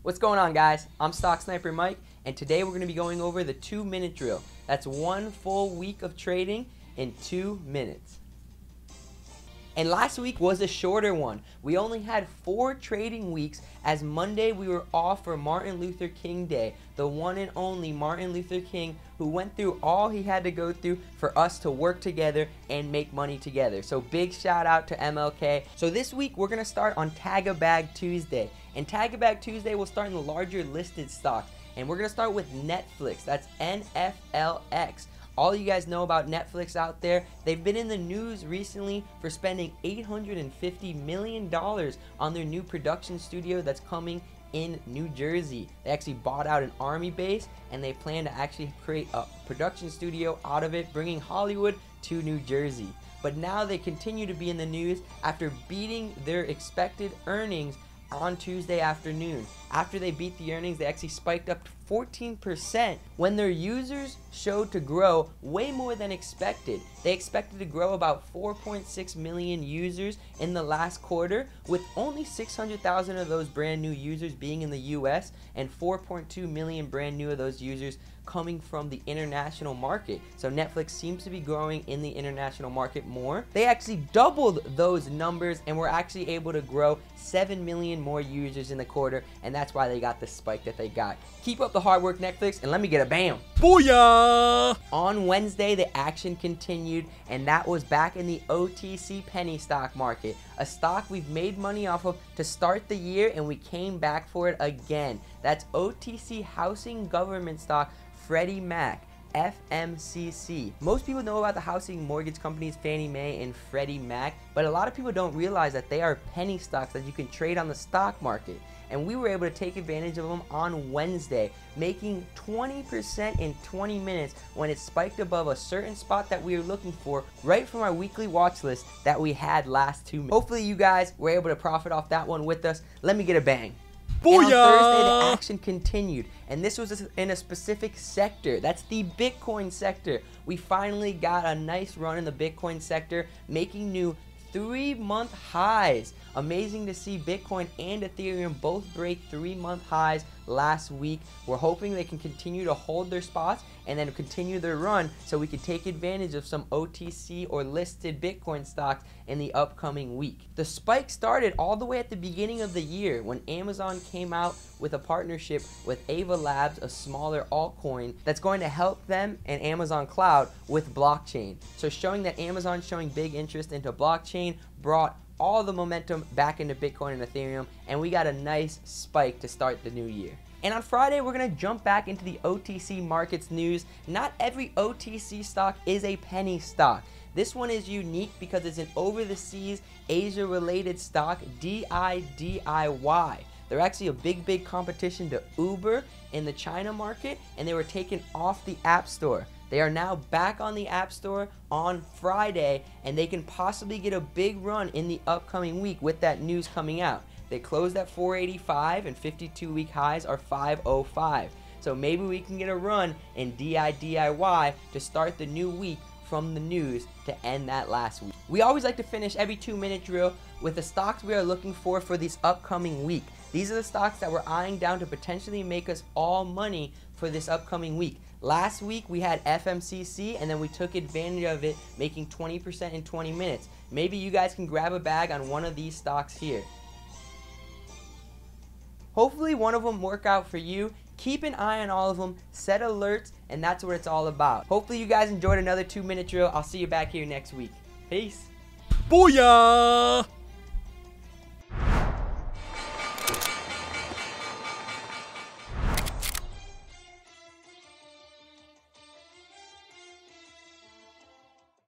What's going on, guys? I'm Stock Sniper Mike, and today we're going to be going over the 2-minute drill. That's one full week of trading in 2 minutes. And last week was a shorter one. We only had 4 trading weeks, as Monday we were off for Martin Luther King Day, the one and only Martin Luther King who went through all he had to go through for us to work together and make money together. So big shout out to MLK. So this week we're going to start on Tag a Bag Tuesday. And Tag a Bag Tuesday will start in the larger listed stocks. And we're going to start with Netflix. That's NFLX. All you guys know about Netflix out there, they've been in the news recently for spending $850 million on their new production studio that's coming in New Jersey. They actually bought out an army base and they plan to actually create a production studio out of it, bringing Hollywood to New Jersey. But now they continue to be in the news after beating their expected earnings on Tuesday afternoon. After they beat the earnings, they actually spiked up to 14% when their users showed to grow way more than expected. They expected to grow about 4.6 million users in the last quarter, with only 600,000 of those brand new users being in the US and 4.2 million brand new of those users coming from the international market. So Netflix seems to be growing in the international market more. They actually doubled those numbers and were actually able to grow 7 million more users in the quarter, and that's why they got the spike that they got. Keep up the hard work, Netflix, and let me get a bam. Booyah! On Wednesday, the action continued, and that was back in the OTC penny stock market, a stock we've made money off of to start the year, and we came back for it again. That's OTC housing government stock, Freddie Mac, FMCC. Most people know about the housing mortgage companies Fannie Mae and Freddie Mac, but a lot of people don't realize that they are penny stocks that you can trade on the stock market. And we were able to take advantage of them on Wednesday, making 20% in 20 minutes when it spiked above a certain spot that we were looking for right from our weekly watch list that we had last 2 minutes. Hopefully you guys were able to profit off that one with us. Let me get a bang. And on Thursday, the action continued, and this was in a specific sector. That's the Bitcoin sector. We finally got a nice run in the Bitcoin sector, making new 3-month highs. Amazing to see Bitcoin and Ethereum both break 3-month highs last week. We're hoping they can continue to hold their spots and then continue their run so we can take advantage of some OTC or listed Bitcoin stocks in the upcoming week. The spike started all the way at the beginning of the year when Amazon came out with a partnership with Ava Labs, a smaller altcoin that's going to help them and Amazon Cloud with blockchain. So showing that Amazon showing big interest into blockchain brought all the momentum back into Bitcoin and Ethereum, and we got a nice spike to start the new year. And on Friday, we're going to jump back into the OTC markets news. Not every OTC stock is a penny stock. This one is unique because it's an over-the-seas Asia-related stock, DIDIY. They're actually a big competition to Uber in the China market, and they were taken off the App Store. They are now back on the App Store on Friday, and they can possibly get a big run in the upcoming week with that news coming out. They closed at 485 and 52-week highs are 505. So maybe we can get a run in DIDIY to start the new week from the news to end that last week. We always like to finish every 2-minute drill with the stocks we are looking for this upcoming week. These are the stocks that we're eyeing down to potentially make us all money for this upcoming week. Last week we had FMCC, and then we took advantage of it, making 20% in 20 minutes. Maybe you guys can grab a bag on one of these stocks here. Hopefully one of them work out for you. Keep an eye on all of them, set alerts, and that's what it's all about. Hopefully you guys enjoyed another 2-minute drill. I'll see you back here next week. Peace. Booyah!